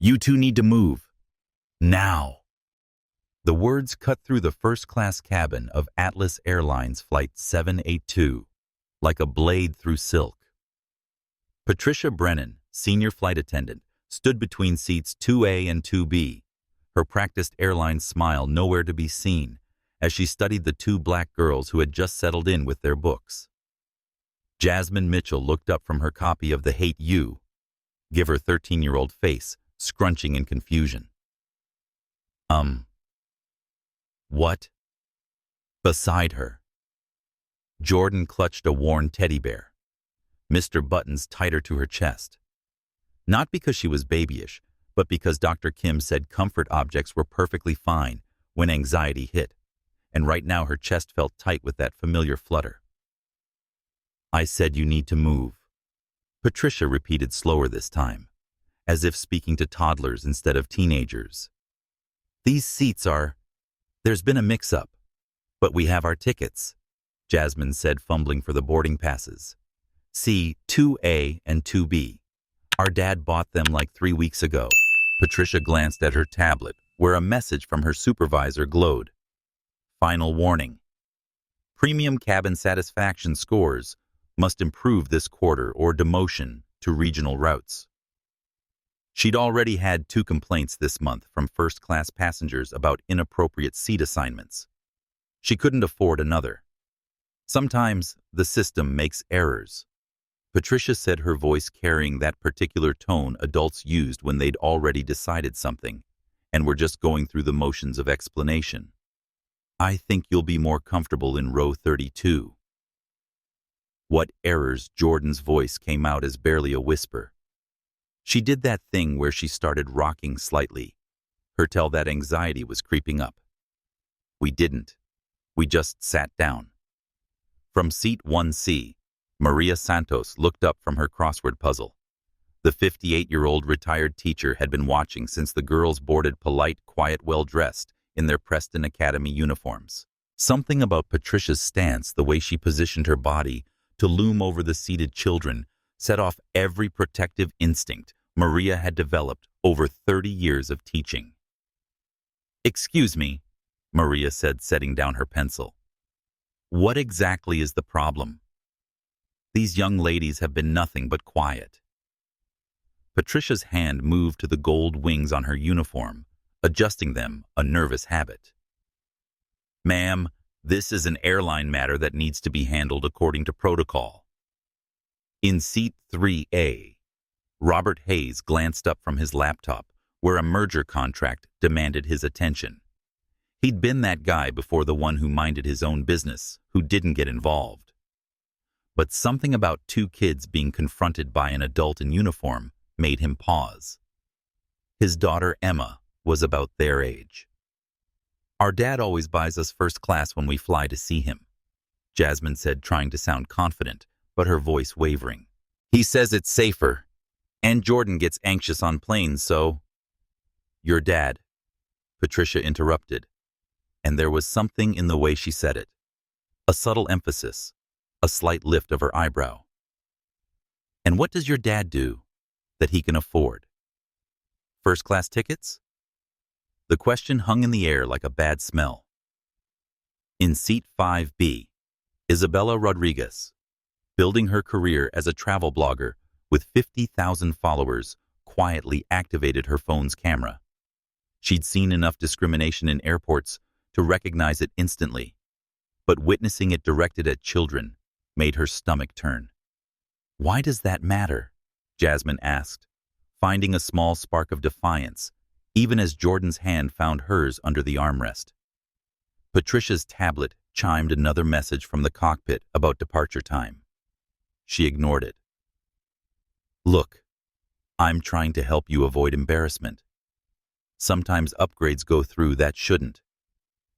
You two need to move. Now. The words cut through the first-class cabin of Atlas Airlines Flight 782 like a blade through silk. Patricia Brennan, senior flight attendant, stood between seats 2A and 2B, her practiced airline smile nowhere to be seen as she studied the two black girls who had just settled in with their books. Jasmine Mitchell looked up from her copy of The Hate U, give her 13-year-old face scrunching in confusion. What? Beside her, Jordan clutched a worn teddy bear, Mr. Buttons tighter to her chest. Not because she was babyish, but because Dr. Kim said comfort objects were perfectly fine when anxiety hit, and right now her chest felt tight with that familiar flutter. I said you need to move, Patricia repeated slower this time, as if speaking to toddlers instead of teenagers. These seats are... There's been a mix-up, but we have our tickets, Jasmine said, fumbling for the boarding passes. See, 2A and 2B. Our dad bought them like 3 weeks ago. Patricia glanced at her tablet, where a message from her supervisor glowed. Final warning. Premium cabin satisfaction scores must improve this quarter or demotion to regional routes. She'd already had 2 complaints this month from first-class passengers about inappropriate seat assignments. She couldn't afford another. Sometimes the system makes errors. Patricia said, her voice carrying that particular tone adults used when they'd already decided something and were just going through the motions of explanation. I think you'll be more comfortable in row 32. What errors? Jordan's voice came out as barely a whisper. She did that thing where she started rocking slightly, her tell that anxiety was creeping up. We didn't. We just sat down. From seat 1C, Maria Santos looked up from her crossword puzzle. The 58-year-old retired teacher had been watching since the girls boarded, polite, quiet, well-dressed in their Preston Academy uniforms. Something about Patricia's stance, the way she positioned her body to loom over the seated children, set off every protective instinct Maria had developed over 30 years of teaching. Excuse me, Maria said, setting down her pencil. What exactly is the problem? These young ladies have been nothing but quiet. Patricia's hand moved to the gold wings on her uniform, adjusting them, a nervous habit. Ma'am, this is an airline matter that needs to be handled according to protocol. In seat 3A, Robert Hayes glanced up from his laptop, where a merger contract demanded his attention. He'd been that guy before, the one who minded his own business, who didn't get involved. But something about 2 kids being confronted by an adult in uniform made him pause. His daughter Emma was about their age. Our dad always buys us first class when we fly to see him, Jasmine said, trying to sound confident, but her voice wavering. He says it's safer, and Jordan gets anxious on planes, so... Your dad, Patricia interrupted, and there was something in the way she said it. A subtle emphasis, a slight lift of her eyebrow. And what does your dad do that he can afford? First-class tickets? The question hung in the air like a bad smell. In seat 5B, Isabella Rodriguez, building her career as a travel blogger with 50,000 followers, quietly activated her phone's camera. She'd seen enough discrimination in airports to recognize it instantly, but witnessing it directed at children made her stomach turn. Why does that matter? Jasmine asked, finding a small spark of defiance, even as Jordan's hand found hers under the armrest. Patricia's tablet chimed another message from the cockpit about departure time. She ignored it. Look, I'm trying to help you avoid embarrassment. Sometimes upgrades go through that shouldn't.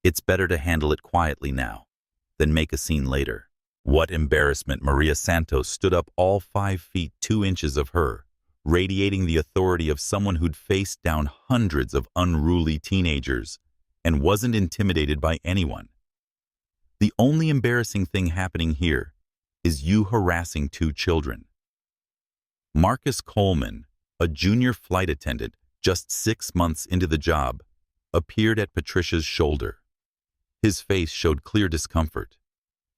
It's better to handle it quietly now than make a scene later. What embarrassment! Maria Santos stood up, all 5 feet 2 inches of her, radiating the authority of someone who'd faced down hundreds of unruly teenagers and wasn't intimidated by anyone. The only embarrassing thing happening here is you harassing 2 children. Marcus Coleman, a junior flight attendant, just 6 months into the job, appeared at Patricia's shoulder. His face showed clear discomfort.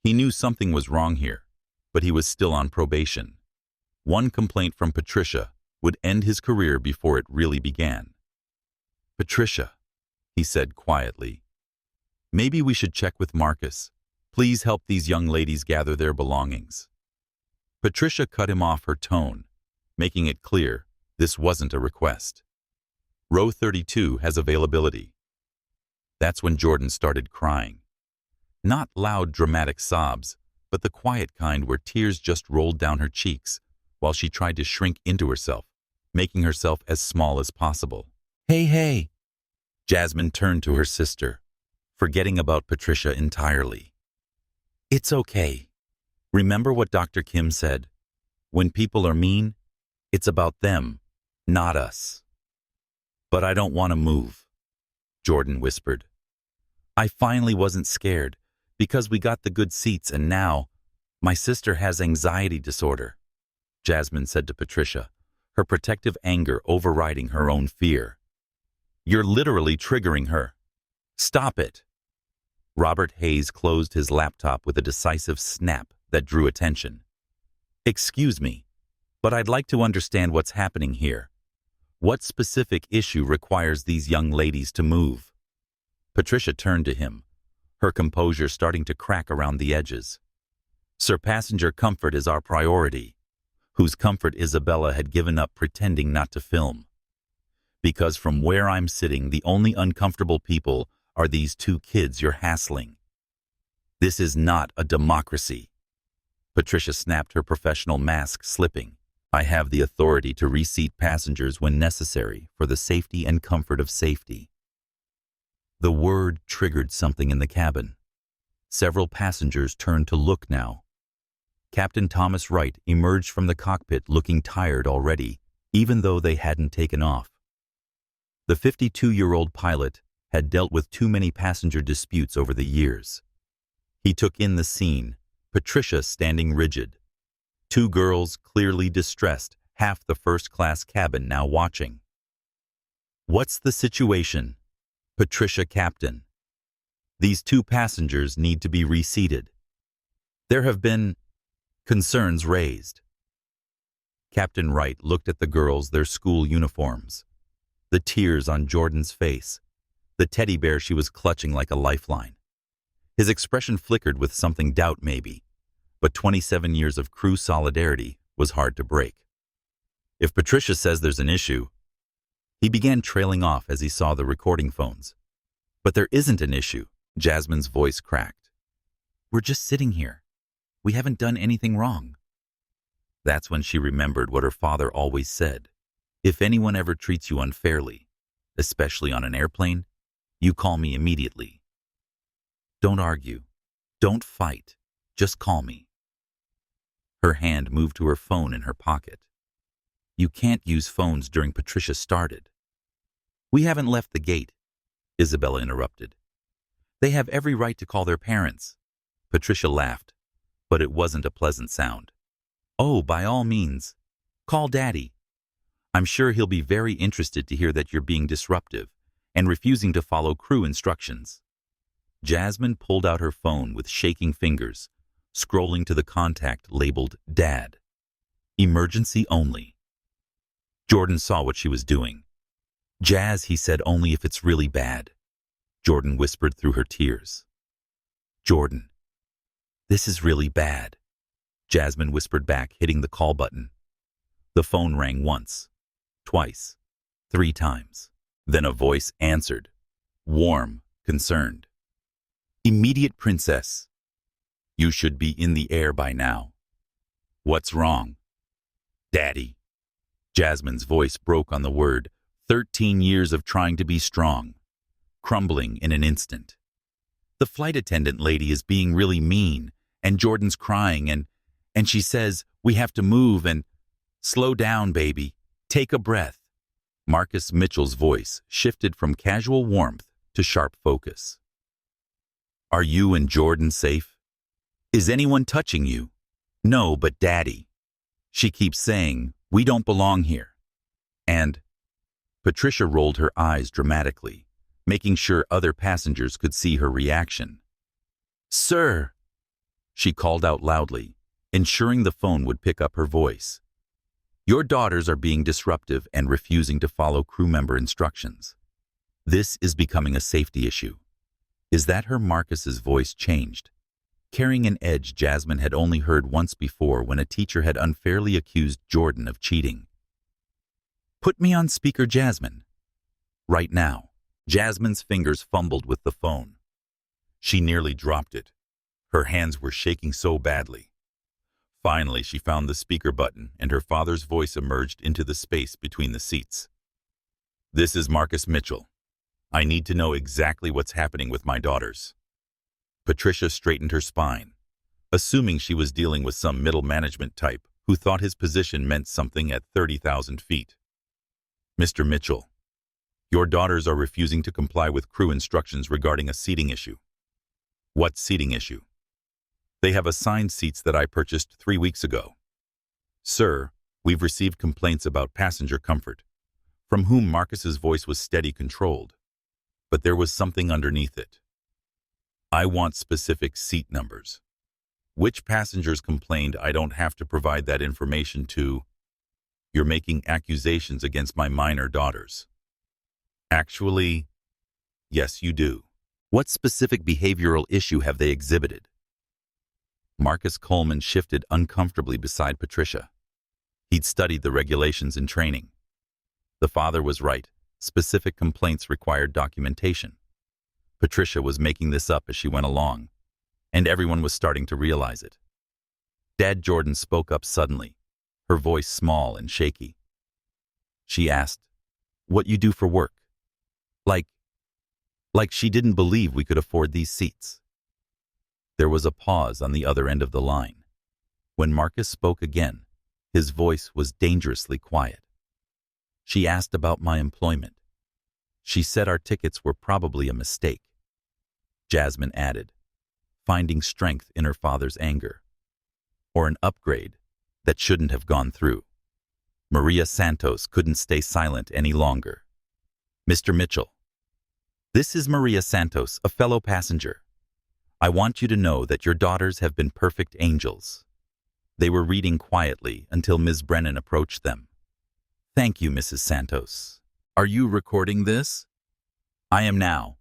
He knew something was wrong here, but he was still on probation. One complaint from Patricia would end his career before it really began. "Patricia," he said quietly, "maybe we should check with Marcus. Please help these young ladies gather their belongings." Patricia cut him off her tone, making it clear this wasn't a request. "Row 32 has availability." That's when Jordan started crying. Not loud, dramatic sobs, but the quiet kind where tears just rolled down her cheeks while she tried to shrink into herself, making herself as small as possible. Hey. Jasmine turned to her sister, forgetting about Patricia entirely. "It's okay. Remember what Dr. Kim said? When people are mean, it's about them, not us." "But I don't want to move," Jordan whispered. "I finally wasn't scared because we got the good seats, and now my sister has anxiety disorder," Jasmine said to Patricia, her protective anger overriding her own fear. "You're literally triggering her. Stop it." Robert Hayes closed his laptop with a decisive snap that drew attention. "Excuse me, but I'd like to understand what's happening here. What specific issue requires these young ladies to move?" Patricia turned to him, her composure starting to crack around the edges. "Sir, passenger comfort is our priority," whose comfort Isabella had given up pretending not to film. "Because from where I'm sitting, the only uncomfortable people are these 2 kids you're hassling. This is not a democracy." Patricia snapped, her professional mask slipping. "I have the authority to reseat passengers when necessary for the safety and comfort of safety." The word triggered something in the cabin. Several passengers turned to look now. Captain Thomas Wright emerged from the cockpit looking tired already, even though they hadn't taken off. The 52-year-old pilot had dealt with too many passenger disputes over the years. He took in the scene, Patricia standing rigid. 2 girls clearly distressed, half the first-class cabin now watching. "What's the situation?" "Patricia, Captain. These 2 passengers need to be reseated. There have been concerns raised." Captain Wright looked at the girls, their school uniforms, the tears on Jordan's face, the teddy bear she was clutching like a lifeline. His expression flickered with something doubt maybe, but 27 years of crew solidarity was hard to break. "If Patricia says there's an issue..." He began trailing off as he saw the recording phones. "But there isn't an issue," Jasmine's voice cracked. "We're just sitting here. We haven't done anything wrong." That's when she remembered what her father always said. "If anyone ever treats you unfairly, especially on an airplane, you call me immediately. Don't argue. Don't fight. Just call me." Her hand moved to her phone in her pocket. "You can't use phones during Patricia started." "We haven't left the gate," Isabella interrupted. "They have every right to call their parents." Patricia laughed, but it wasn't a pleasant sound. "Oh, by all means. Call Daddy. I'm sure he'll be very interested to hear that you're being disruptive and refusing to follow crew instructions." Jasmine pulled out her phone with shaking fingers, scrolling to the contact labeled Dad. "Emergency only." Jordan saw what she was doing. "Jazz," he said, "only if it's really bad." Jordan whispered through her tears. "Jordan, this is really bad," Jasmine whispered back, hitting the call button. The phone rang once, twice, 3 times. Then a voice answered, warm, concerned. "Immediate, Princess. You should be in the air by now." "What's wrong?" "Daddy." Jasmine's voice broke on the word. 13 years of trying to be strong, crumbling in an instant. "The flight attendant lady is being really mean, and Jordan's crying, and she says we have to move and..." "Slow down, baby. Take a breath." Marcus Mitchell's voice shifted from casual warmth to sharp focus. "Are you and Jordan safe? Is anyone touching you?" "No, but Daddy. She keeps saying, we don't belong here. And Patricia rolled her eyes dramatically, making sure other passengers could see her reaction. "Sir," she called out loudly, ensuring the phone would pick up her voice. "Your daughters are being disruptive and refusing to follow crew member instructions. This is becoming a safety issue." Is that her? Marcus's voice changed, carrying an edge Jasmine had only heard once before when a teacher had unfairly accused Jordan of cheating. "Put me on speaker, Jasmine." Right now. Jasmine's fingers fumbled with the phone. She nearly dropped it. Her hands were shaking so badly. Finally, she found the speaker button, and her father's voice emerged into the space between the seats. "This is Marcus Mitchell. I need to know exactly what's happening with my daughters." Patricia straightened her spine, assuming she was dealing with some middle management type who thought his position meant something at 30,000 feet. "Mr. Mitchell, your daughters are refusing to comply with crew instructions regarding a seating issue." "What seating issue?" "They have assigned seats that I purchased 3 weeks ago." "Sir, we've received complaints about passenger comfort," from whom Marcus's voice was steady, controlled. But there was something underneath it. "I want specific seat numbers. Which passengers complained? I don't have to provide that information to." "You're making accusations against my minor daughters." "Actually, yes, you do. What specific behavioral issue have they exhibited?" Marcus Coleman shifted uncomfortably beside Patricia. He'd studied the regulations in training. The father was right. Specific complaints required documentation. Patricia was making this up as she went along, and everyone was starting to realize it. Dad Jordan spoke up suddenly, her voice small and shaky. She asked, "What you do for work?" Like she didn't believe we could afford these seats. There was a pause on the other end of the line. When Marcus spoke again, his voice was dangerously quiet. "She asked about my employment. She said our tickets were probably a mistake." Jasmine added, finding strength in her father's anger. "Or an upgrade that shouldn't have gone through." Maria Santos couldn't stay silent any longer. "Mr. Mitchell, this is Maria Santos, a fellow passenger. I want you to know that your daughters have been perfect angels." They were reading quietly until Ms. Brennan approached them. "Thank you, Mrs. Santos. Are you recording this?" "I am now."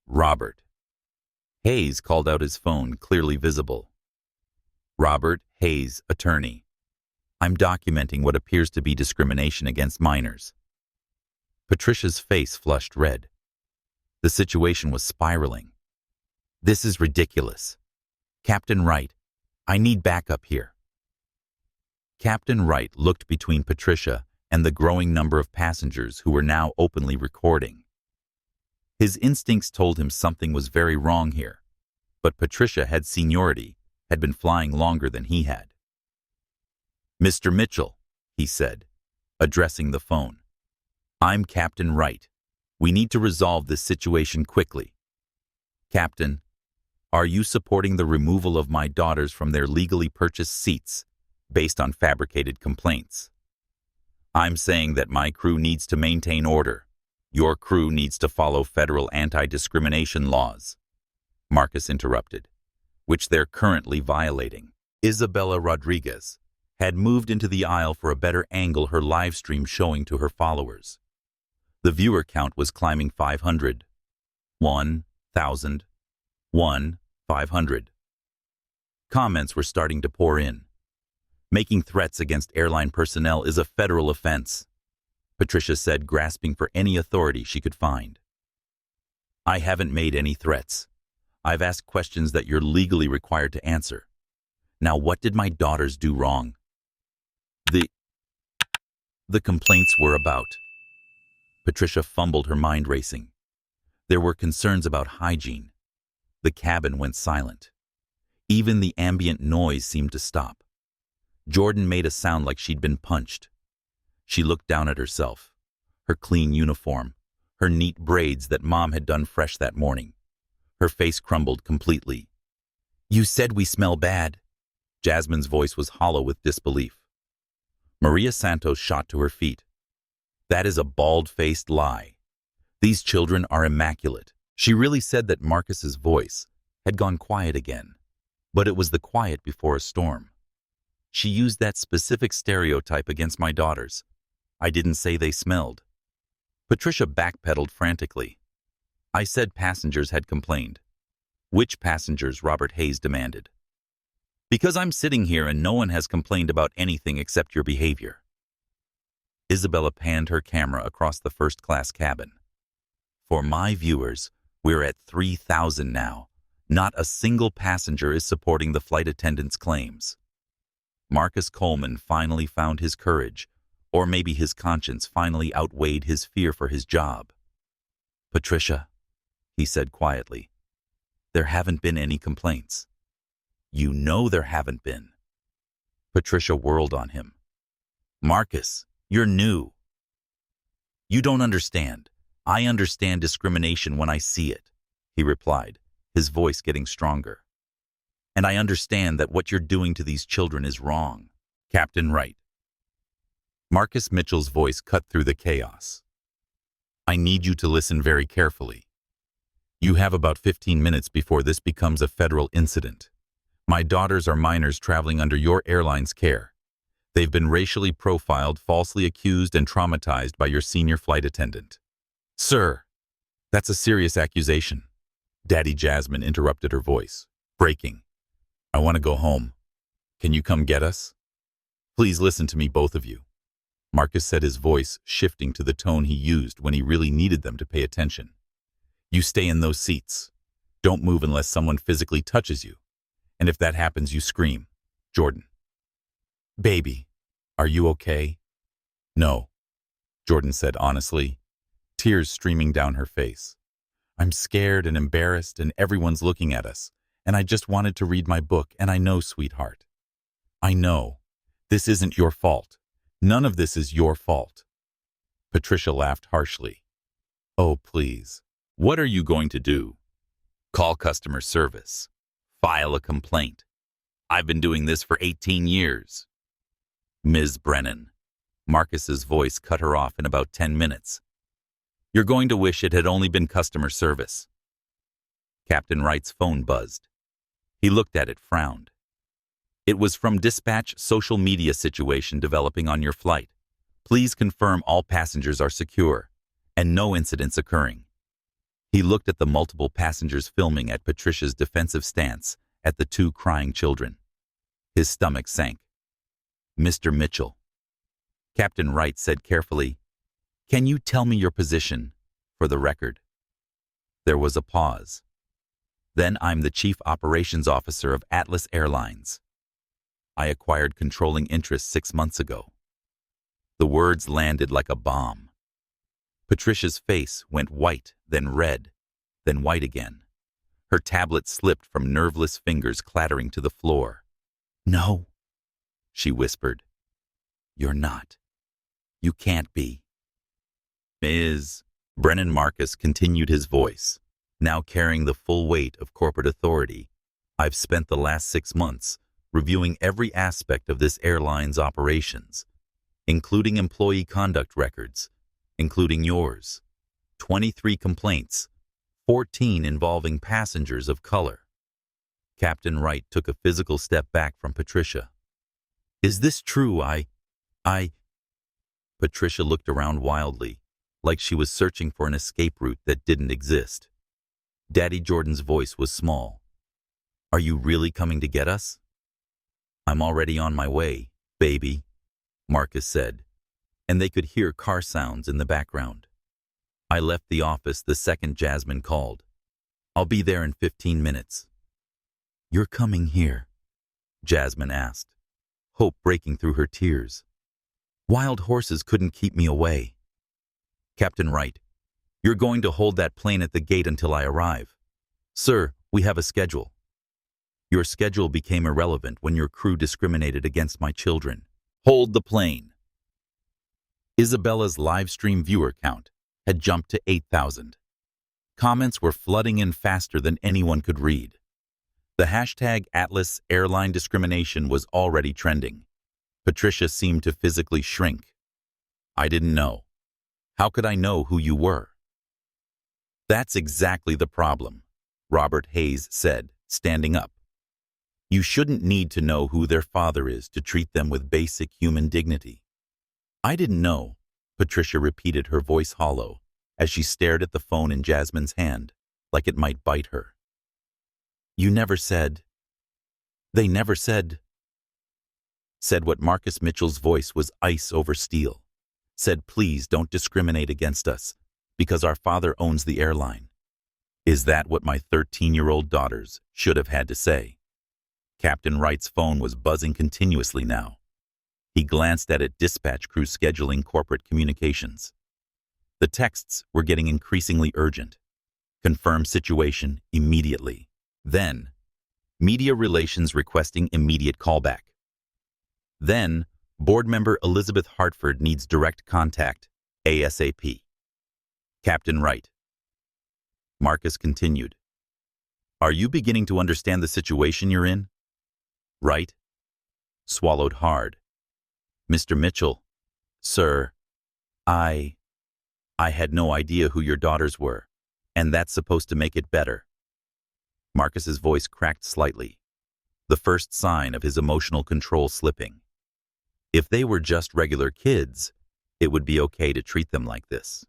"Robert." Hayes called out his phone, clearly visible. "Robert Hayes, attorney. I'm documenting what appears to be discrimination against minors." Patricia's face flushed red. The situation was spiraling. "This is ridiculous. Captain Wright, I need backup here." Captain Wright looked between Patricia and the growing number of passengers who were now openly recording. His instincts told him something was very wrong here, but Patricia had seniority, had been flying longer than he had. "Mr. Mitchell," he said, addressing the phone. "I'm Captain Wright. We need to resolve this situation quickly." "Captain, are you supporting the removal of my daughters from their legally purchased seats based on fabricated complaints?" "I'm saying that my crew needs to maintain order. Your crew needs to follow federal anti-discrimination laws," Marcus interrupted, "which they're currently violating." Isabella Rodriguez had moved into the aisle for a better angle, her live stream showing to her followers. The viewer count was climbing 500. 1,000. 500. Comments were starting to pour in. "Making threats against airline personnel is a federal offense," Patricia said, grasping for any authority she could find. "I haven't made any threats. I've asked questions that you're legally required to answer. Now, what did my daughters do wrong?" The complaints were about. Patricia fumbled, her mind racing. There were concerns about hygiene. The cabin went silent. Even the ambient noise seemed to stop. Jordan made a sound like she'd been punched. She looked down at herself, her clean uniform, her neat braids that Mom had done fresh that morning. Her face crumbled completely. "You said we smell bad." Jasmine's voice was hollow with disbelief. Maria Santos shot to her feet. That is a bald-faced lie. These children are immaculate. She really said that Marcus's voice had gone quiet again, but it was the quiet before a storm. She used that specific stereotype against my daughters. I didn't say they smelled. Patricia backpedaled frantically. I said passengers had complained. Which passengers? Robert Hayes demanded. Because I'm sitting here and no one has complained about anything except your behavior. Isabella panned her camera across the first-class cabin. For my viewers, we're at 3,000 now. Not a single passenger is supporting the flight attendant's claims. Marcus Coleman finally found his courage, or maybe his conscience finally outweighed his fear for his job. Patricia, he said quietly, there haven't been any complaints. You know there haven't been. Patricia whirled on him. Marcus, you're new. You don't understand. I understand discrimination when I see it, he replied, his voice getting stronger. And I understand that what you're doing to these children is wrong. Captain Wright. Marcus Mitchell's voice cut through the chaos. I need you to listen very carefully. You have about 15 minutes before this becomes a federal incident. My daughters are minors traveling under your airline's care. They've been racially profiled, falsely accused, and traumatized by your senior flight attendant. Sir, that's a serious accusation. Daddy Jasmine interrupted her voice, breaking. I want to go home. Can you come get us? Please listen to me, both of you. Marcus said, his voice shifting to the tone he used when he really needed them to pay attention. You stay in those seats. Don't move unless someone physically touches you. And if that happens, you scream. Jordan. Baby, are you okay? No, Jordan said honestly, tears streaming down her face. I'm scared and embarrassed and everyone's looking at us, and I just wanted to read my book, and I know, sweetheart. I know. This isn't your fault. None of this is your fault. Patricia laughed harshly. Oh, please. What are you going to do? Call customer service. File a complaint. I've been doing this for 18 years. Ms. Brennan. Marcus's voice cut her off in about 10 minutes. You're going to wish it had only been customer service. Captain Wright's phone buzzed. He looked at it, frowned. It was from dispatch, social media situation developing on your flight. Please confirm all passengers are secure and no incidents occurring. He looked at the multiple passengers filming at Patricia's defensive stance at the two crying children. His stomach sank. Mr. Mitchell. Captain Wright said carefully, Can you tell me your position, for the record? There was a pause. Then I'm the Chief Operations Officer of Atlas Airlines. I acquired controlling interest 6 months ago. The words landed like a bomb. Patricia's face went white, then red, then white again. Her tablet slipped from nerveless fingers clattering to the floor. No, she whispered. You're not. You can't be. Ms. Brennan. Marcus continued, his voice, now carrying the full weight of corporate authority. I've spent the last 6 months reviewing every aspect of this airline's operations, including employee conduct records, including yours. 23 complaints, 14 involving passengers of color. Captain Wright took a physical step back from Patricia. Is this true? Patricia looked around wildly, like she was searching for an escape route that didn't exist. Daddy Jordan's voice was small. Are you really coming to get us? I'm already on my way, baby, Marcus said, and they could hear car sounds in the background. I left the office the second Jasmine called. I'll be there in 15 minutes. You're coming here? Jasmine asked, hope breaking through her tears. Wild horses couldn't keep me away. Captain Wright, you're going to hold that plane at the gate until I arrive. Sir, we have a schedule. Your schedule became irrelevant when your crew discriminated against my children. Hold the plane. Isabella's live stream viewer count had jumped to 8,000. Comments were flooding in faster than anyone could read. The hashtag Atlas Airline discrimination was already trending. Patricia seemed to physically shrink. I didn't know. How could I know who you were? That's exactly the problem, Robert Hayes said, standing up. You shouldn't need to know who their father is to treat them with basic human dignity. I didn't know, Patricia repeated, her voice hollow, as she stared at the phone in Jasmine's hand, like it might bite her. You never said. They never said what Marcus Mitchell's voice was ice over steel. Said, please don't discriminate against us, because our father owns the airline. Is that what my 13-year-old daughters should have had to say? Captain Wright's phone was buzzing continuously now. He glanced at it, dispatch crew scheduling corporate communications. The texts were getting increasingly urgent. Confirm situation immediately. Then, media relations requesting immediate callback. Then, board member Elizabeth Hartford needs direct contact, ASAP. Captain Wright. Marcus continued. Are you beginning to understand the situation you're in? Wright swallowed hard. Mr. Mitchell, sir, I had no idea who your daughters were, and that's supposed to make it better. Marcus's voice cracked slightly, the first sign of his emotional control slipping. If they were just regular kids, it would be okay to treat them like this.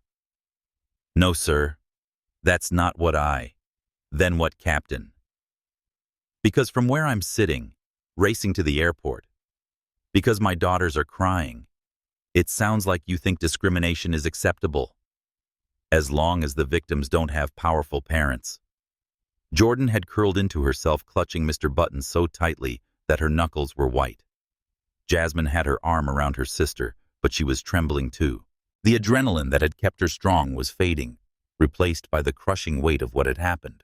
No, sir, that's not what Then what, Captain? Because from where I'm sitting, racing to the airport, because my daughters are crying, it sounds like you think discrimination is acceptable, as long as the victims don't have powerful parents. Jordan had curled into herself, clutching Mr. Button so tightly that her knuckles were white. Jasmine had her arm around her sister, but she was trembling too. The adrenaline that had kept her strong was fading, replaced by the crushing weight of what had happened.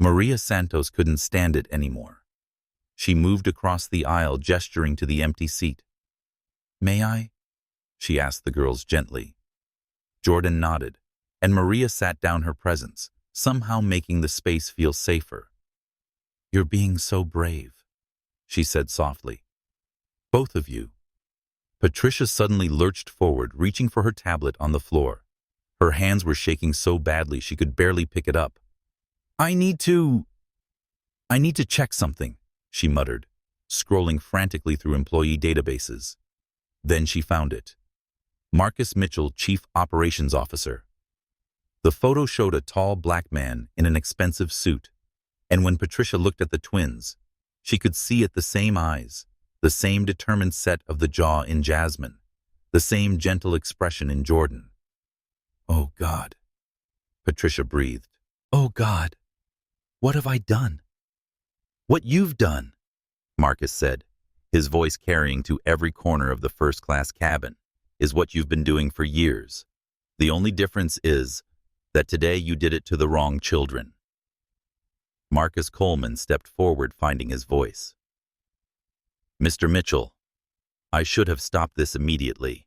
Maria Santos couldn't stand it anymore. She moved across the aisle, gesturing to the empty seat. May I? She asked the girls gently. Jordan nodded, and Maria sat down, her presence somehow making the space feel safer. You're being so brave, she said softly. Both of you. Patricia suddenly lurched forward, reaching for her tablet on the floor. Her hands were shaking so badly she could barely pick it up. I need to check something, she muttered, scrolling frantically through employee databases. Then she found it. Marcus Mitchell, Chief Operations Officer. The photo showed a tall black man in an expensive suit, and when Patricia looked at the twins, she could see it the same eyes, the same determined set of the jaw in Jasmine, the same gentle expression in Jordan. Oh, God, Patricia breathed. Oh, God, what have I done? What you've done, Marcus said, his voice carrying to every corner of the first-class cabin, is what you've been doing for years. The only difference is that today you did it to the wrong children. Marcus Coleman stepped forward, finding his voice. Mr. Mitchell, I should have stopped this immediately.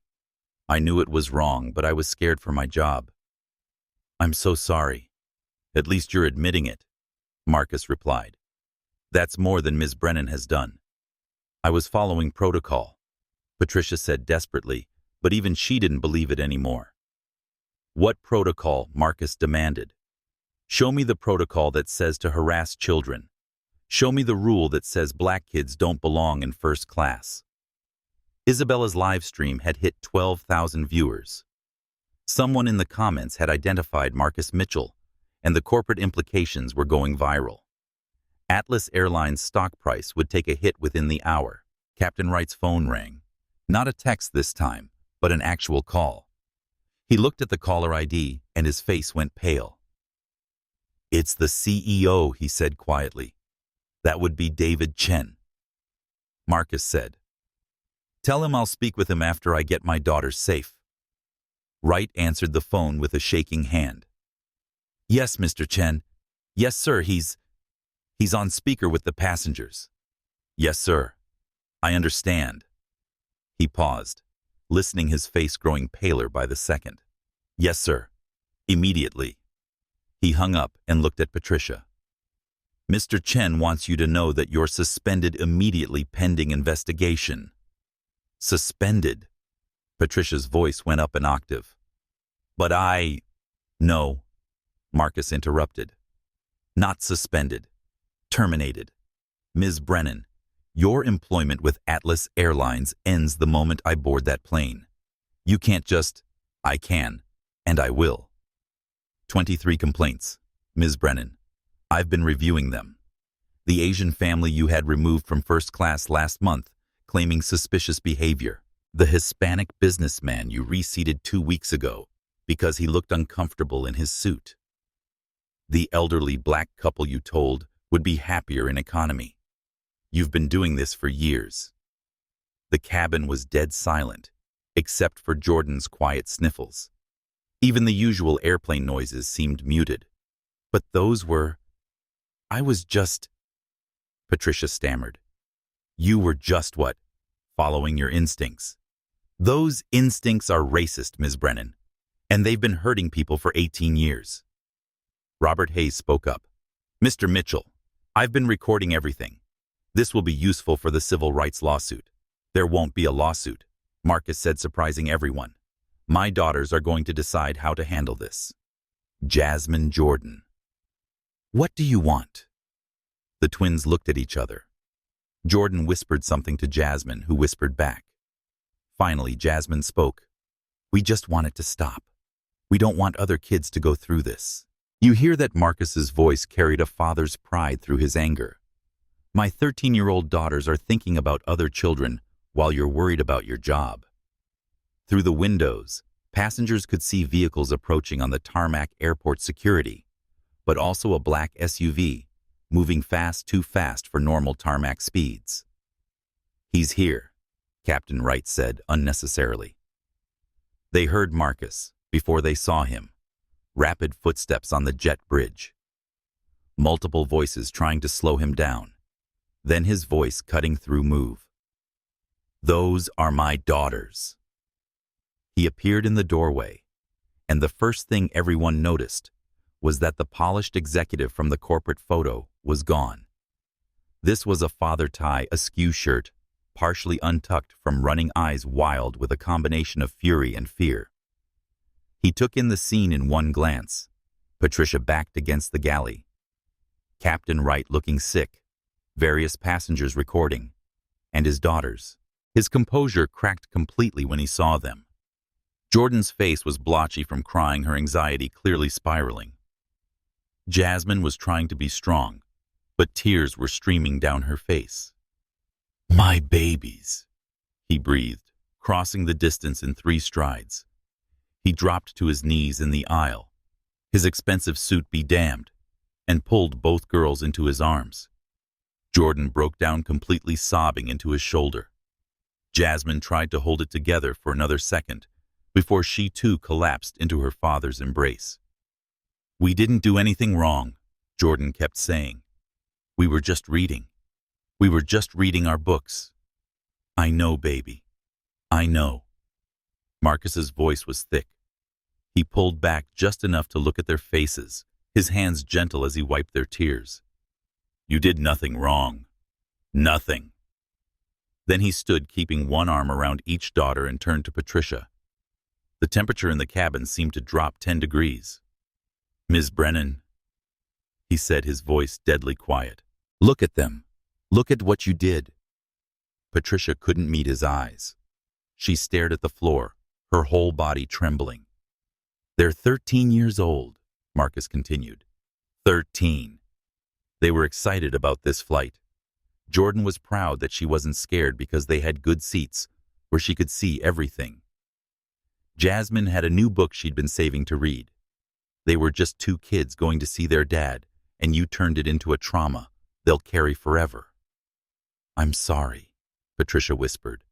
I knew it was wrong, but I was scared for my job. I'm so sorry. At least you're admitting it, Marcus replied. That's more than Ms. Brennan has done. I was following protocol, Patricia said desperately, but even she didn't believe it anymore. What protocol? Marcus demanded. Show me the protocol that says to harass children. Show me the rule that says black kids don't belong in first class. Isabella's live stream had hit 12,000 viewers. Someone in the comments had identified Marcus Mitchell, and the corporate implications were going viral. Atlas Airline's stock price would take a hit within the hour. Captain Wright's phone rang. Not a text this time, but an actual call. He looked at the caller ID, and his face went pale. It's the CEO, he said quietly. That would be David Chen. Marcus said, Tell him I'll speak with him after I get my daughters safe. Wright answered the phone with a shaking hand. Yes, Mr. Chen. Yes, sir, he's on speaker with the passengers. Yes, sir. I understand. He paused, listening, his face growing paler by the second. Yes, sir. Immediately. He hung up and looked at Patricia. Mr. Chen wants you to know that you're suspended immediately pending investigation. Suspended? Patricia's voice went up an octave. But No, Marcus interrupted. Not suspended. Terminated. Ms. Brennan, your employment with Atlas Airlines ends the moment I board that plane. You can't just, I can, and I will. 23 complaints, Ms. Brennan. I've been reviewing them. The Asian family you had removed from first class last month, claiming suspicious behavior. The Hispanic businessman you reseated 2 weeks ago because he looked uncomfortable in his suit. The elderly black couple you told would be happier in economy. You've been doing this for years. The cabin was dead silent, except for Jordan's quiet sniffles. Even the usual airplane noises seemed muted. But those were... I was just... Patricia stammered. You were just what? Following your instincts. Those instincts are racist, Ms. Brennan, and they've been hurting people for 18 years. Robert Hayes spoke up. Mr. Mitchell, I've been recording everything. This will be useful for the civil rights lawsuit. There won't be a lawsuit, Marcus said, surprising everyone. My daughters are going to decide how to handle this. Jasmine Jordan. What do you want? The twins looked at each other. Jordan whispered something to Jasmine, who whispered back. Finally, Jasmine spoke. We just want it to stop. We don't want other kids to go through this. You hear that Marcus's voice carried a father's pride through his anger. My 13-year-old daughters are thinking about other children while you're worried about your job. Through the windows, passengers could see vehicles approaching on the tarmac airport security, but also a black SUV, moving fast, too fast for normal tarmac speeds. He's here, Captain Wright said unnecessarily. They heard Marcus before they saw him. Rapid footsteps on the jet bridge. Multiple voices trying to slow him down. Then his voice cutting through move. Those are my daughters. He appeared in the doorway, and the first thing everyone noticed was that the polished executive from the corporate photo was gone. This was a father tie askew shirt, partially untucked from running eyes wild with a combination of fury and fear. He took in the scene in one glance. Patricia backed against the galley. Captain Wright looking sick, various passengers recording, and his daughters. His composure cracked completely when he saw them. Jordan's face was blotchy from crying, her anxiety clearly spiraling. Jasmine was trying to be strong, but tears were streaming down her face. My babies, he breathed, crossing the distance in 3 strides. He dropped to his knees in the aisle, his expensive suit be damned, and pulled both girls into his arms. Jordan broke down completely, sobbing into his shoulder. Jasmine tried to hold it together for another second before she too collapsed into her father's embrace. We didn't do anything wrong, Jordan kept saying. We were just reading. We were just reading our books. I know, baby. I know. Marcus's voice was thick. He pulled back just enough to look at their faces, his hands gentle as he wiped their tears. You did nothing wrong. Nothing. Then he stood, keeping one arm around each daughter, and turned to Patricia. The temperature in the cabin seemed to drop 10 degrees. Ms. Brennan, he said, his voice deadly quiet. Look at them. Look at what you did. Patricia couldn't meet his eyes. She stared at the floor, her whole body trembling. They're 13 years old, Marcus continued. 13. They were excited about this flight. Jordan was proud that she wasn't scared because they had good seats where she could see everything. Jasmine had a new book she'd been saving to read. They were just 2 kids going to see their dad, and you turned it into a trauma they'll carry forever. I'm sorry, Patricia whispered.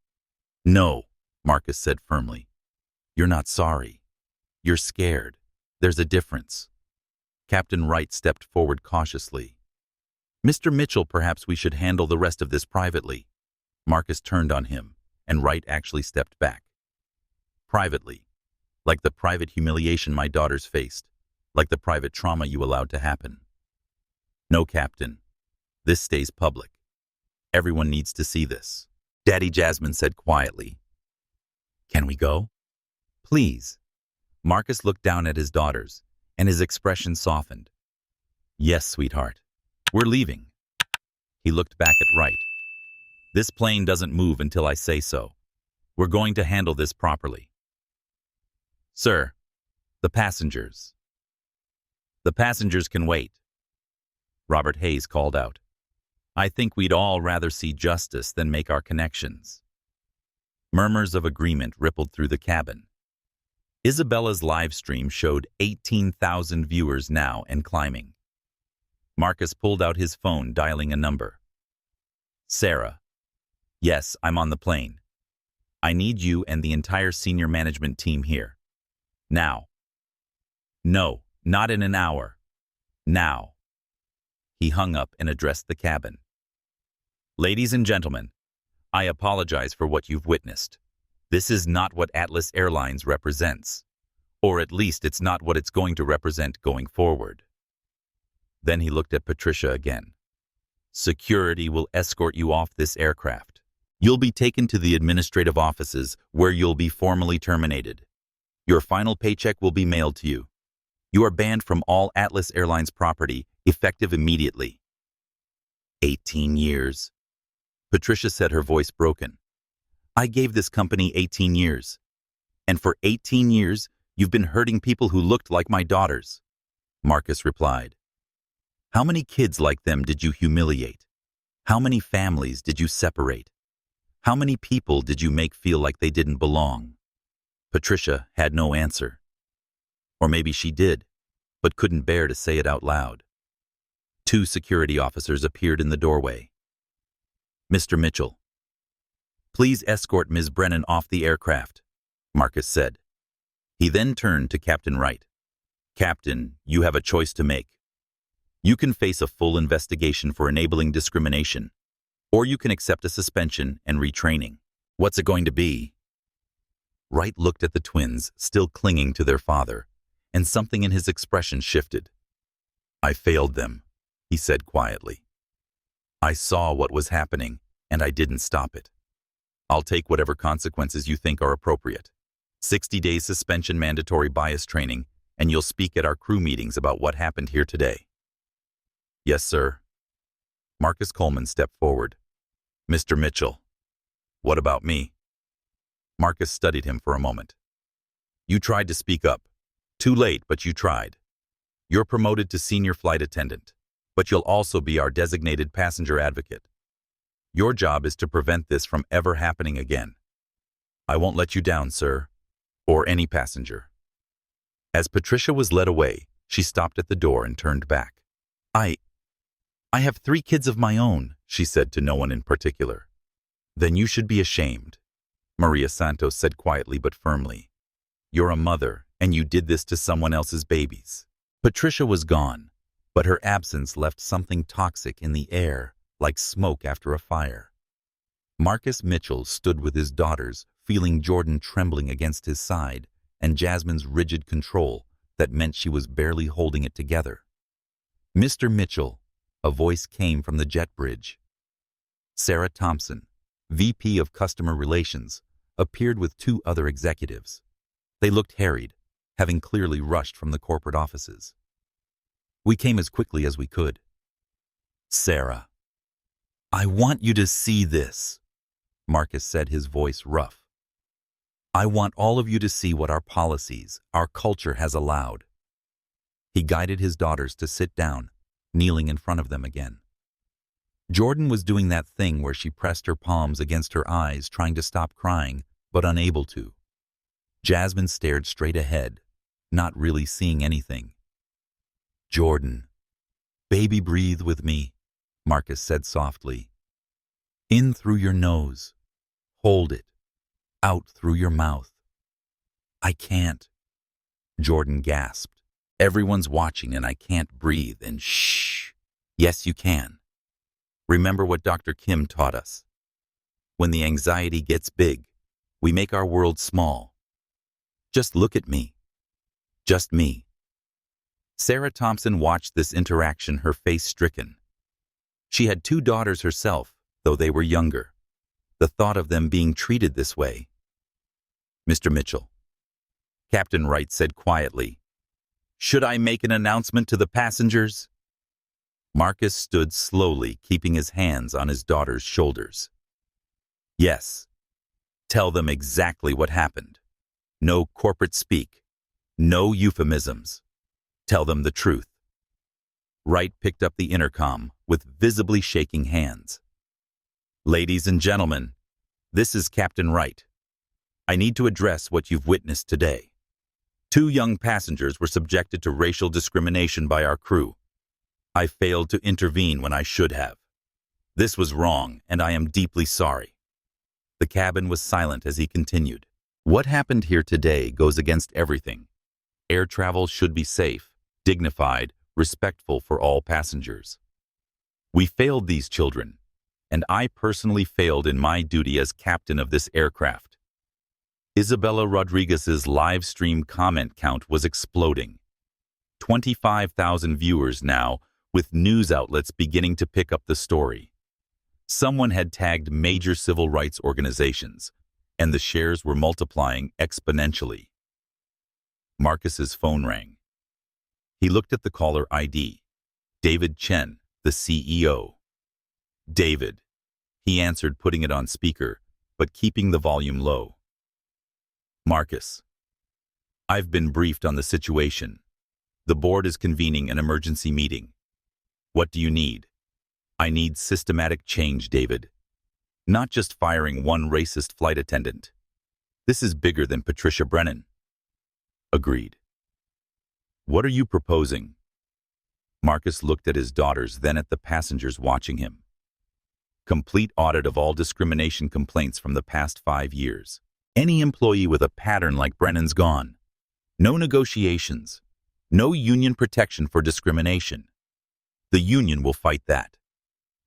No, Marcus said firmly. You're not sorry. You're scared. There's a difference. Captain Wright stepped forward cautiously. Mr. Mitchell, perhaps we should handle the rest of this privately. Marcus turned on him, and Wright actually stepped back. Privately, like the private humiliation my daughters faced, like the private trauma you allowed to happen. No, Captain. This stays public. Everyone needs to see this. Daddy, Jasmine said quietly. Can we go? Please. Marcus looked down at his daughters, and his expression softened. Yes, sweetheart. We're leaving. He looked back at Wright. This plane doesn't move until I say so. We're going to handle this properly. Sir, the passengers. The passengers can wait. Robert Hayes called out. I think we'd all rather see justice than make our connections. Murmurs of agreement rippled through the cabin. Isabella's live stream showed 18,000 viewers now and climbing. Marcus pulled out his phone, dialing a number. Sarah. Yes, I'm on the plane. I need you and the entire senior management team here. Now. No, not in an hour. Now. He hung up and addressed the cabin. Ladies and gentlemen, I apologize for what you've witnessed. This is not what Atlas Airlines represents. Or at least it's not what it's going to represent going forward. Then he looked at Patricia again. Security will escort you off this aircraft. You'll be taken to the administrative offices where you'll be formally terminated. Your final paycheck will be mailed to you. You are banned from all Atlas Airlines property, effective immediately. 18 years. Patricia said, her voice broken. I gave this company 18 years. And for 18 years, you've been hurting people who looked like my daughters. Marcus replied. How many kids like them did you humiliate? How many families did you separate? How many people did you make feel like they didn't belong? Patricia had no answer. Or maybe she did, but couldn't bear to say it out loud. 2 security officers appeared in the doorway. Mr. Mitchell. Please escort Ms. Brennan off the aircraft, Marcus said. He then turned to Captain Wright. Captain, you have a choice to make. You can face a full investigation for enabling discrimination, or you can accept a suspension and retraining. What's it going to be? Wright looked at the twins, still clinging to their father, and something in his expression shifted. I failed them, he said quietly. I saw what was happening, and I didn't stop it. I'll take whatever consequences you think are appropriate. 60 days suspension, mandatory bias training, and you'll speak at our crew meetings about what happened here today. Yes, sir. Marcus Coleman stepped forward. Mr. Mitchell. What about me? Marcus studied him for a moment. You tried to speak up. Too late, but you tried. You're promoted to senior flight attendant, but you'll also be our designated passenger advocate. Your job is to prevent this from ever happening again. I won't let you down, sir, or any passenger. As Patricia was led away, she stopped at the door and turned back. I have 3 kids of my own, she said to no one in particular. Then you should be ashamed, Maria Santos said quietly but firmly. You're a mother, and you did this to someone else's babies. Patricia was gone, but her absence left something toxic in the air, like smoke after a fire. Marcus Mitchell stood with his daughters, feeling Jordan trembling against his side and Jasmine's rigid control that meant she was barely holding it together. Mr. Mitchell, a voice came from the jet bridge. Sarah Thompson, VP of Customer Relations, appeared with 2 other executives. They looked harried, having clearly rushed from the corporate offices. We came as quickly as we could. Sarah. I want you to see this, Marcus said, his voice rough. I want all of you to see what our policies, our culture has allowed. He guided his daughters to sit down, kneeling in front of them again. Jordan was doing that thing where she pressed her palms against her eyes, trying to stop crying, but unable to. Jasmine stared straight ahead, not really seeing anything. Jordan, baby, breathe with me, Marcus said softly. In through your nose. Hold it. Out through your mouth. I can't. Jordan gasped. Everyone's watching and I can't breathe, and shh. Yes, you can. Remember what Dr. Kim taught us. When the anxiety gets big, we make our world small. Just look at me. Just me. Sarah Thompson watched this interaction, her face stricken. She had 2 daughters herself, though they were younger. The thought of them being treated this way. Mr. Mitchell. Captain Wright said quietly. "Should I make an announcement to the passengers?" Marcus stood slowly, keeping his hands on his daughter's shoulders. "Yes. Tell them exactly what happened. No corporate speak. No euphemisms. Tell them the truth." Wright picked up the intercom with visibly shaking hands. "Ladies and gentlemen, this is Captain Wright. I need to address what you've witnessed today. 2 young passengers were subjected to racial discrimination by our crew. I failed to intervene when I should have. This was wrong, and I am deeply sorry." The cabin was silent as he continued. "What happened here today goes against everything. Air travel should be safe, dignified, respectful for all passengers. We failed these children, and I personally failed in my duty as captain of this aircraft." Isabella Rodriguez's live stream comment count was exploding. 25,000 viewers now, with news outlets beginning to pick up the story. Someone had tagged major civil rights organizations, and the shares were multiplying exponentially. Marcus's phone rang. He looked at the caller ID. David Chen, the CEO. "David," he answered, putting it on speaker, but keeping the volume low. "Marcus, I've been briefed on the situation. The board is convening an emergency meeting. What do you need?" "I need systematic change, David. Not just firing one racist flight attendant. This is bigger than Patricia Brennan." "Agreed." "What are you proposing?" Marcus looked at his daughters, then at the passengers watching him. "Complete audit of all discrimination complaints from the past 5 years. Any employee with a pattern like Brennan's gone. No negotiations. No union protection for discrimination. The union will fight that.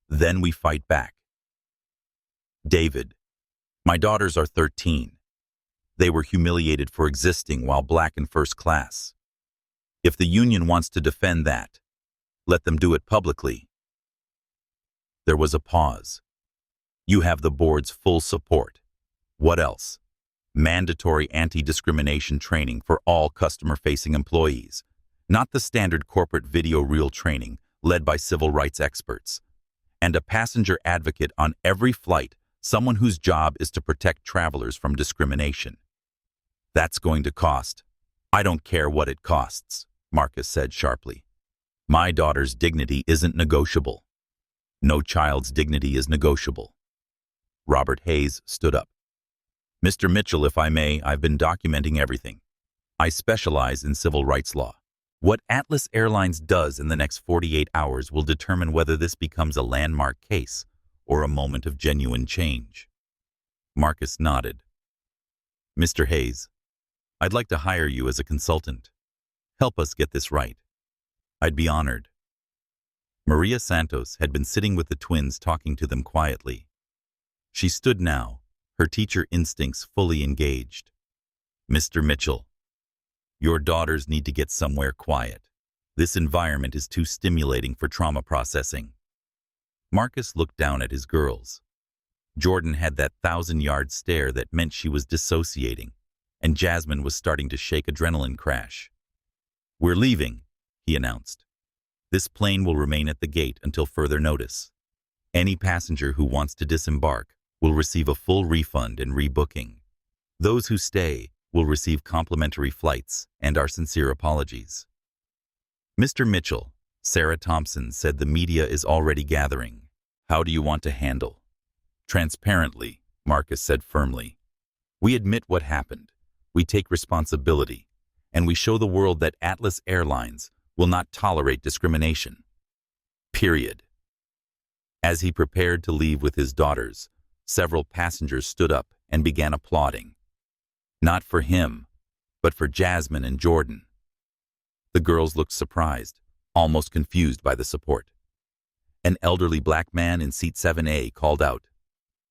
Then we fight back." "David, my daughters are 13. They were humiliated for existing while black in first class. If the union wants to defend that, let them do it publicly." There was a pause. "You have the board's full support. What else?" "Mandatory anti-discrimination training for all customer-facing employees, not the standard corporate video reel training led by civil rights experts. And a passenger advocate on every flight, someone whose job is to protect travelers from discrimination." "That's going to cost." "I don't care what it costs," Marcus said sharply. "My daughter's dignity isn't negotiable. No child's dignity is negotiable." Robert Hayes stood up. "Mr. Mitchell, if I may, I've been documenting everything. I specialize in civil rights law. What Atlas Airlines does in the next 48 hours will determine whether this becomes a landmark case or a moment of genuine change." Marcus nodded. "Mr. Hayes, I'd like to hire you as a consultant. Help us get this right. I'd be honored." Maria Santos had been sitting with the twins, talking to them quietly. She stood now, her teacher instincts fully engaged. "Mr. Mitchell, your daughters need to get somewhere quiet. This environment is too stimulating for trauma processing." Marcus looked down at his girls. Jordan had that 1,000-yard stare that meant she was dissociating, and Jasmine was starting to shake adrenaline crash. "We're leaving," he announced. "This plane will remain at the gate until further notice. Any passenger who wants to disembark will receive a full refund and rebooking. Those who stay will receive complimentary flights and our sincere apologies." "Mr. Mitchell," Sarah Thompson said, "the media is already gathering. How do you want to handle?" "Transparently," Marcus said firmly. "We admit what happened. We take responsibility, and we show the world that Atlas Airlines will not tolerate discrimination. Period." As he prepared to leave with his daughters, several passengers stood up and began applauding. Not for him, but for Jasmine and Jordan. The girls looked surprised, almost confused by the support. An elderly black man in seat 7A called out,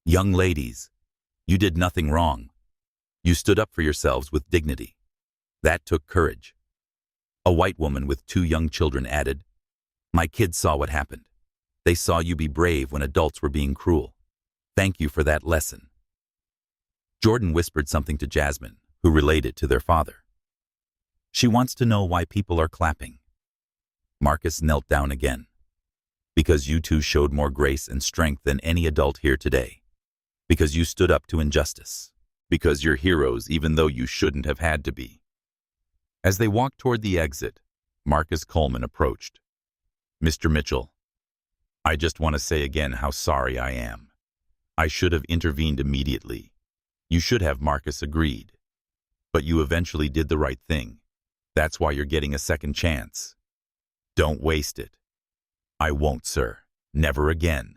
"Young ladies, you did nothing wrong. You stood up for yourselves with dignity. That took courage." A white woman with 2 young children added, "My kids saw what happened. They saw you be brave when adults were being cruel. Thank you for that lesson." Jordan whispered something to Jasmine, who relayed it to their father. She wants to know why people are clapping. Marcus knelt down again. Because you two showed more grace and strength than any adult here today. Because you stood up to injustice. Because you're heroes even though you shouldn't have had to be. As they walked toward the exit, Marcus Coleman approached. Mr. Mitchell, I just want to say again how sorry I am. I should have intervened immediately. You should have, Marcus agreed. But you eventually did the right thing. That's why you're getting a second chance. Don't waste it. I won't, sir. Never again.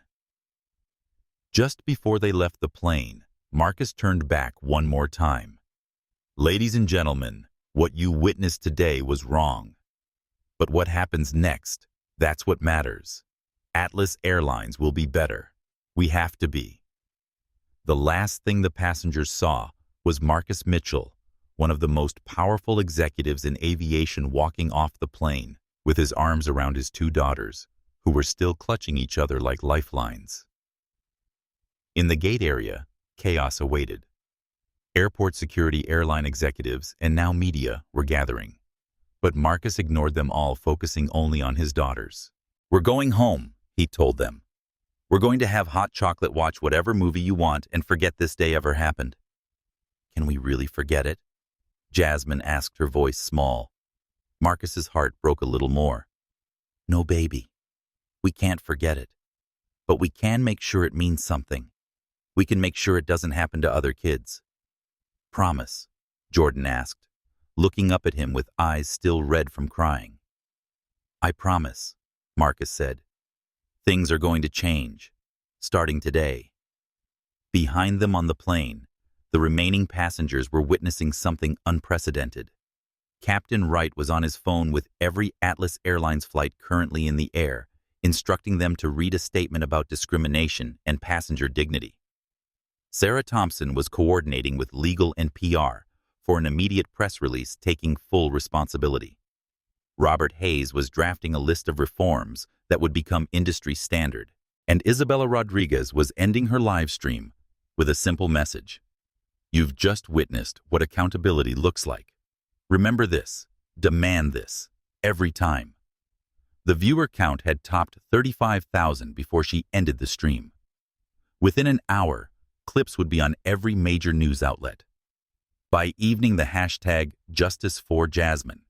Just before they left the plane, Marcus turned back one more time. Ladies and gentlemen, what you witnessed today was wrong. But what happens next, that's what matters. Atlas Airlines will be better. We have to be. The last thing the passengers saw was Marcus Mitchell, one of the most powerful executives in aviation, walking off the plane with his arms around his two daughters, who were still clutching each other like lifelines. In the gate area, chaos awaited. Airport security, airline executives, and now media were gathering. But Marcus ignored them all, focusing only on his daughters. We're going home, he told them. We're going to have hot chocolate, watch whatever movie you want, and forget this day ever happened. Can we really forget it? Jasmine asked, her voice small. Marcus's heart broke a little more. No, baby. We can't forget it. But we can make sure it means something. We can make sure it doesn't happen to other kids. Promise? Jordan asked, looking up at him with eyes still red from crying. I promise, Marcus said. Things are going to change, starting today. Behind them on the plane, the remaining passengers were witnessing something unprecedented. Captain Wright was on his phone with every Atlas Airlines flight currently in the air, instructing them to read a statement about discrimination and passenger dignity. Sarah Thompson was coordinating with legal and PR for an immediate press release, taking full responsibility. Robert Hayes was drafting a list of reforms that would become industry standard, and Isabella Rodriguez was ending her live stream with a simple message. You've just witnessed what accountability looks like. Remember this, demand this, every time. The viewer count had topped 35,000 before she ended the stream. Within an hour, clips would be on every major news outlet. By evening, the hashtag #JusticeForJasmine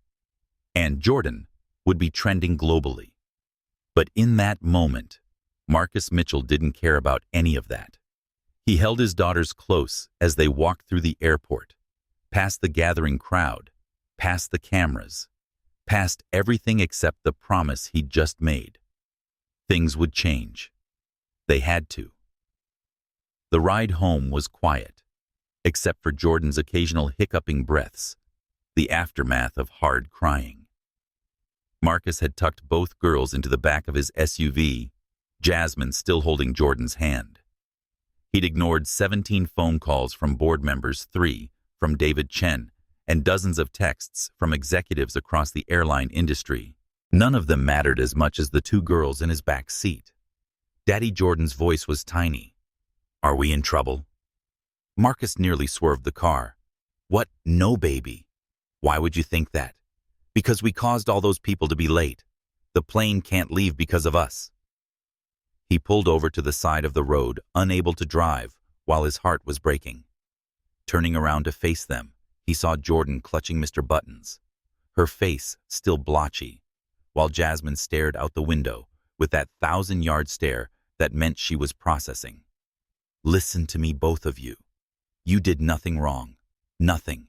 and Jordan would be trending globally. But in that moment, Marcus Mitchell didn't care about any of that. He held his daughters close as they walked through the airport, past the gathering crowd, past the cameras, past everything except the promise he'd just made. Things would change. They had to. The ride home was quiet, except for Jordan's occasional hiccuping breaths, the aftermath of hard crying. Marcus had tucked both girls into the back of his SUV, Jasmine still holding Jordan's hand. He'd ignored 17 phone calls from board members, 3 from David Chen, and dozens of texts from executives across the airline industry. None of them mattered as much as the two girls in his back seat. Daddy Jordan's voice was tiny. Are we in trouble? Marcus nearly swerved the car. What? No, baby. Why would you think that? Because we caused all those people to be late. The plane can't leave because of us. He pulled over to the side of the road, unable to drive, while his heart was breaking. Turning around to face them, he saw Jordan clutching Mr. Buttons, her face still blotchy, while Jasmine stared out the window with that 1,000-yard stare that meant she was processing. Listen to me, both of you. You did nothing wrong. Nothing.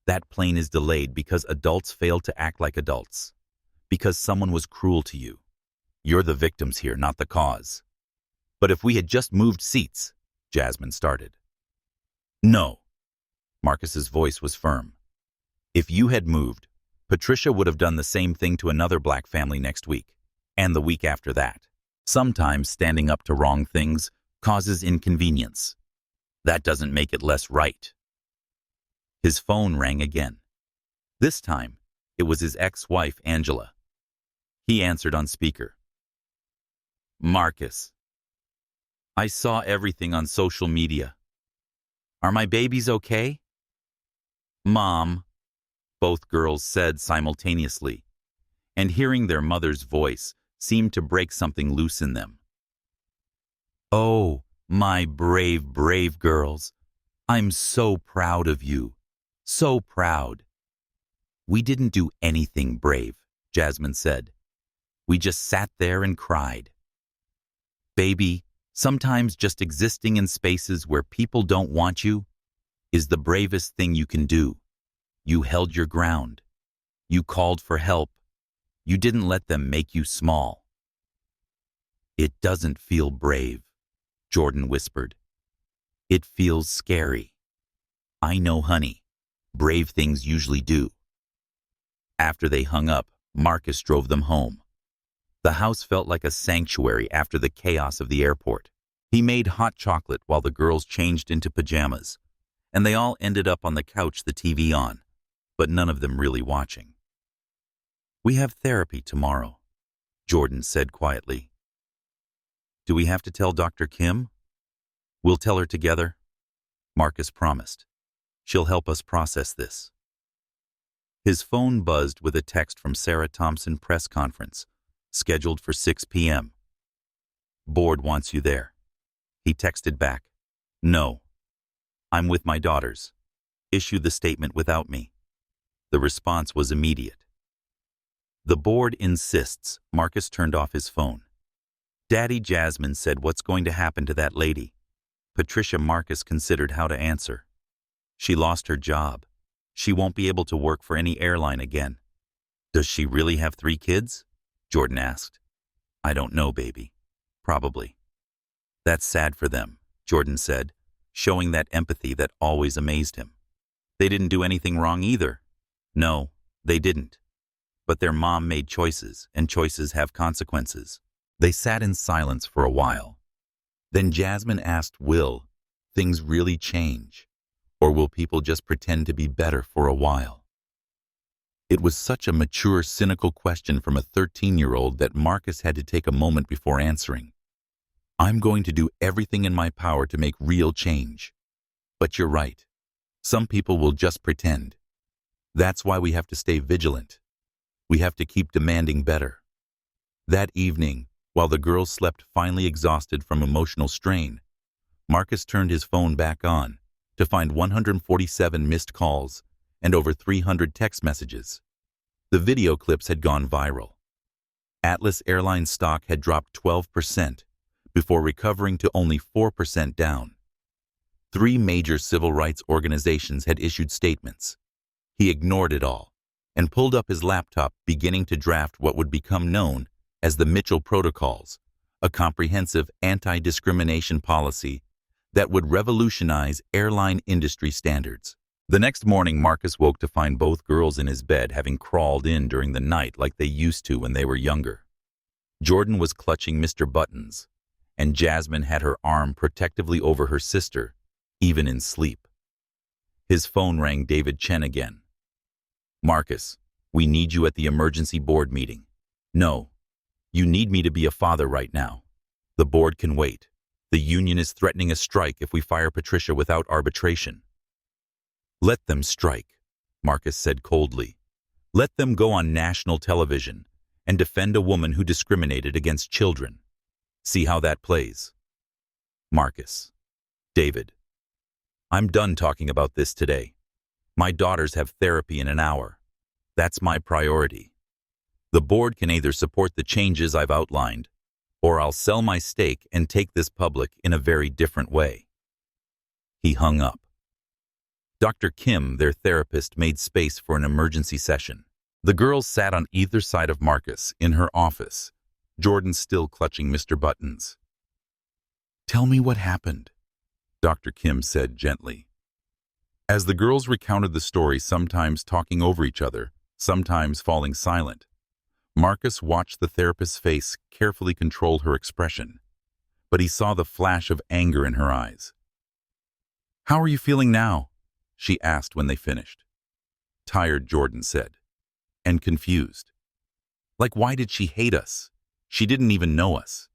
That plane is delayed because adults failed to act like adults. Because someone was cruel to you. You're the victims here, not the cause. But if we had just moved seats, Jasmine started. No. Marcus's voice was firm. If you had moved, Patricia would have done the same thing to another black family next week, and the week after that. Sometimes standing up to wrong things causes inconvenience. That doesn't make it less right. His phone rang again. This time, it was his ex-wife, Angela. He answered on speaker. Marcus, I saw everything on social media. Are my babies okay? Mom, both girls said simultaneously, and hearing their mother's voice seemed to break something loose in them. "Oh, my brave, brave girls. I'm so proud of you. So proud." "We didn't do anything brave," Jasmine said. "We just sat there and cried." "Baby, sometimes just existing in spaces where people don't want you is the bravest thing you can do. You held your ground. You called for help. You didn't let them make you small." "It doesn't feel brave," Jordan whispered. "It feels scary." "I know, honey. Brave things usually do." After they hung up, Marcus drove them home. The house felt like a sanctuary after the chaos of the airport. He made hot chocolate while the girls changed into pajamas, and they all ended up on the couch, the TV on, but none of them really watching. "We have therapy tomorrow," Jordan said quietly. "Do we have to tell Dr. Kim?" "We'll tell her together," Marcus promised. "She'll help us process this." His phone buzzed with a text from Sarah Thompson press conference, scheduled for 6 p.m. "Board wants you there." He texted back, "No. I'm with my daughters. Issue the statement without me." The response was immediate. "The board insists." Marcus turned off his phone. "Daddy," Jasmine said, "what's going to happen to that lady?" Patricia Marcus considered how to answer. "She lost her job. She won't be able to work for any airline again." "Does she really have 3 kids?" Jordan asked. "I don't know, baby. Probably." "That's sad for them," Jordan said, showing that empathy that always amazed him. "They didn't do anything wrong either." "No, they didn't. But their mom made choices, and choices have consequences." They sat in silence for a while. Then Jasmine asked, "Will things really change? Or will people just pretend to be better for a while?" It was such a mature, cynical question from a 13-year-old that Marcus had to take a moment before answering. "I'm going to do everything in my power to make real change. But you're right. Some people will just pretend. That's why we have to stay vigilant. We have to keep demanding better." That evening, while the girls slept, finally exhausted from emotional strain, Marcus turned his phone back on to find 147 missed calls and over 300 text messages. The video clips had gone viral. Atlas Airline stock had dropped 12% before recovering to only 4% down. 3 major civil rights organizations had issued statements. He ignored it all and pulled up his laptop, beginning to draft what would become known as the Mitchell Protocols, a comprehensive anti-discrimination policy that would revolutionize airline industry standards. The next morning, Marcus woke to find both girls in his bed, having crawled in during the night like they used to when they were younger. Jordan was clutching Mr. Buttons, and Jasmine had her arm protectively over her sister, even in sleep. His phone rang. David Chen again. "Marcus, we need you at the emergency board meeting." "No, you need me to be a father right now. The board can wait. The union is threatening a strike if we fire Patricia without arbitration." "Let them strike," Marcus said coldly. "Let them go on national television and defend a woman who discriminated against children. See how that plays." Marcus. "David, I'm done talking about this today. My daughters have therapy in an hour. That's my priority. The board can either support the changes I've outlined, or I'll sell my stake and take this public in a very different way." He hung up. Dr. Kim, their therapist, made space for an emergency session. The girls sat on either side of Marcus in her office, Jordan still clutching Mr. Buttons. "Tell me what happened," Dr. Kim said gently. As the girls recounted the story, sometimes talking over each other, sometimes falling silent, Marcus watched the therapist's face carefully control her expression, but he saw the flash of anger in her eyes. "How are you feeling now?" she asked when they finished. "Tired," Jordan said, "and confused. Like, why did she hate us? She didn't even know us.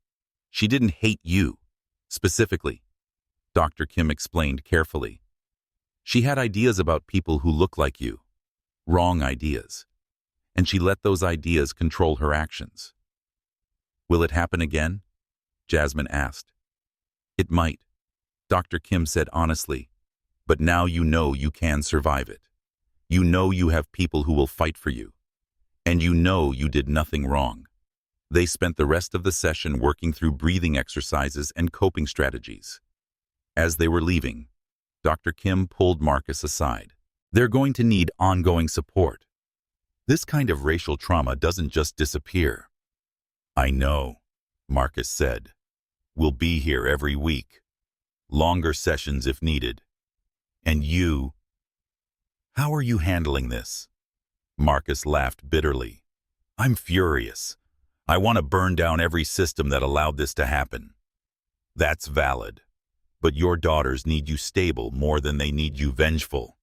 She didn't hate you, specifically," Dr. Kim explained carefully. "She had ideas about people who look like you. wrong ideas, and she let those ideas control her actions. Will it happen again? Jasmine asked. It might, Dr. Kim said honestly, but now you know you can survive it. You know you have people who will fight for you, and you know you did nothing wrong. They spent the rest of the session working through breathing exercises and coping strategies. As they were leaving, Dr. Kim pulled Marcus aside. They're going to need ongoing support. This kind of racial trauma doesn't just disappear. I know, Marcus said. We'll be here every week. Longer sessions if needed. And you? How are you handling this? Marcus laughed bitterly. I'm furious. I want to burn down every system that allowed this to happen. That's valid. But your daughters need you stable more than they need you vengeful.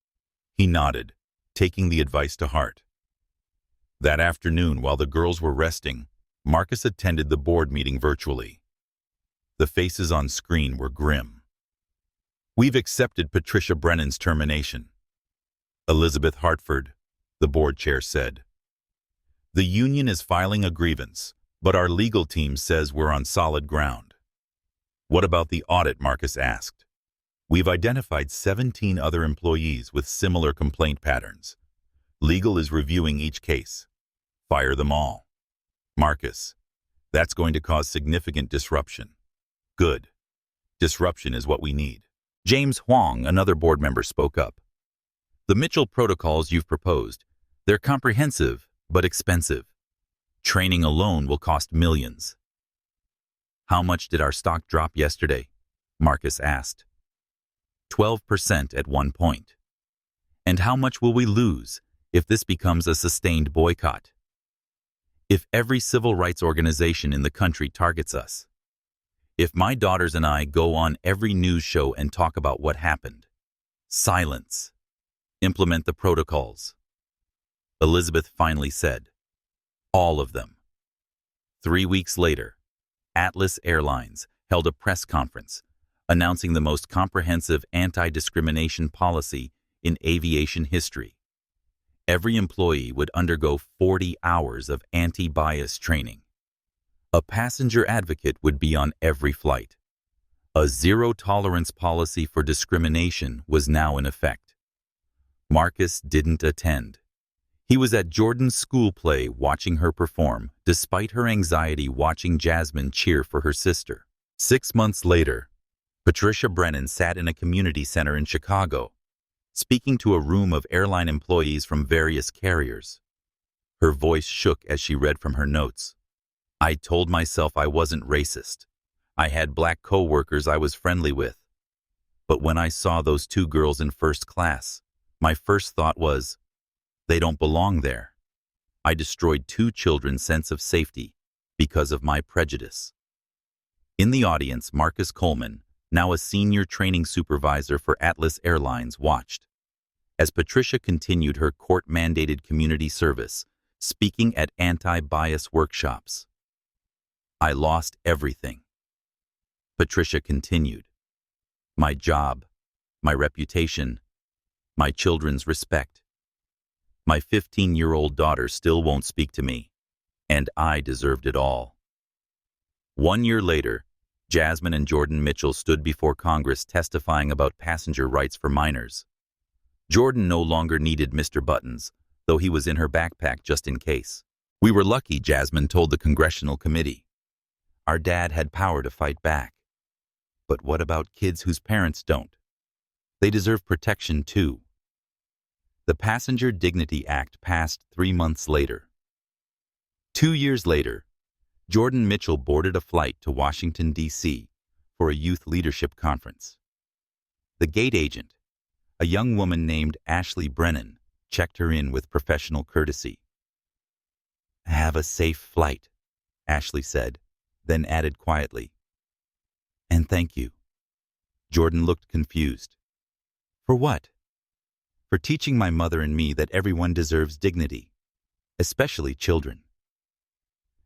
He nodded, taking the advice to heart. That afternoon, while the girls were resting, Marcus attended the board meeting virtually. The faces on screen were grim. We've accepted Patricia Brennan's termination. Elizabeth Hartford, the board chair said. The union is filing a grievance, but our legal team says we're on solid ground. What about the audit? Marcus asked. We've identified 17 other employees with similar complaint patterns. Legal is reviewing each case. Fire them all. Marcus, that's going to cause significant disruption. Good. Disruption is what we need. James Huang, another board member, spoke up. The Mitchell protocols you've proposed, they're comprehensive but expensive. Training alone will cost millions. How much did our stock drop yesterday? Marcus asked. 12% at one point. And how much will we lose if this becomes a sustained boycott? If every civil rights organization in the country targets us? If my daughters and I go on every news show and talk about what happened? Silence. Implement the protocols. Elizabeth finally said, all of them. 3 weeks later, Atlas Airlines held a press conference announcing the most comprehensive anti-discrimination policy in aviation history. Every employee would undergo 40 hours of anti-bias training. A passenger advocate would be on every flight. A zero-tolerance policy for discrimination was now in effect. Marcus didn't attend. He was at Jordan's school play watching her perform, despite her anxiety watching Jasmine cheer for her sister. 6 months later, Patricia Brennan sat in a community center in Chicago, speaking to a room of airline employees from various carriers. Her voice shook as she read from her notes. I told myself I wasn't racist. I had black co-workers I was friendly with. But when I saw those 2 girls in first class, my first thought was, they don't belong there. I destroyed 2 children's sense of safety because of my prejudice. In the audience, Marcus Coleman, now a senior training supervisor for Atlas Airlines, watched as Patricia continued her court-mandated community service, speaking at anti-bias workshops. I lost everything. Patricia continued. My job, my reputation, my children's respect. My 15-year-old daughter still won't speak to me, and I deserved it all. 1 year later, Jasmine and Jordan Mitchell stood before Congress testifying about passenger rights for minors. Jordan no longer needed Mr. Buttons, though he was in her backpack just in case. We were lucky, Jasmine told the congressional committee. Our dad had power to fight back. But what about kids whose parents don't? They deserve protection too. The Passenger Dignity Act passed 3 months later. 2 years later, Jordan Mitchell boarded a flight to Washington, D.C. for a youth leadership conference. The gate agent, a young woman named Ashley Brennan, checked her in with professional courtesy. Have a safe flight, Ashley said, then added quietly, and thank you. Jordan looked confused. For what? For teaching my mother and me that everyone deserves dignity, especially children.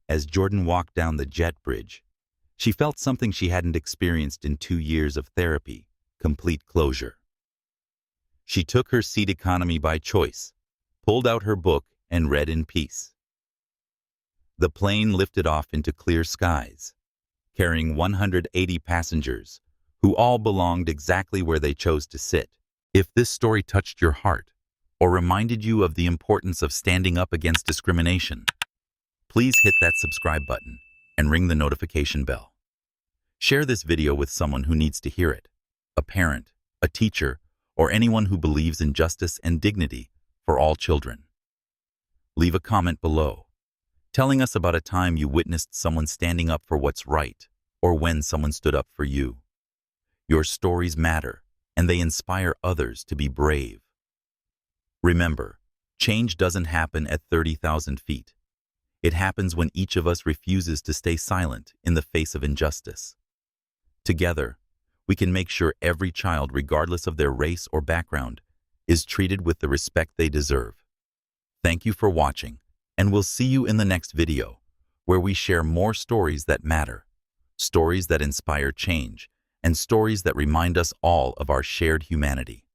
As Jordan walked down the jet bridge, she felt something she hadn't experienced in 2 years of therapy, complete closure. She took her seat economy by choice, pulled out her book, and read in peace. The plane lifted off into clear skies, carrying 180 passengers, who all belonged exactly where they chose to sit. If this story touched your heart, or reminded you of the importance of standing up against discrimination, please hit that subscribe button and ring the notification bell. Share this video with someone who needs to hear it, a parent, a teacher, or anyone who believes in justice and dignity for all children. Leave a comment below, telling us about a time you witnessed someone standing up for what's right, or when someone stood up for you. Your stories matter, and they inspire others to be brave. Remember, change doesn't happen at 30,000 feet. It happens when each of us refuses to stay silent in the face of injustice. Together, we can make sure every child, regardless of their race or background, is treated with the respect they deserve. Thank you for watching, and we'll see you in the next video, where we share more stories that matter, stories that inspire change, and stories that remind us all of our shared humanity.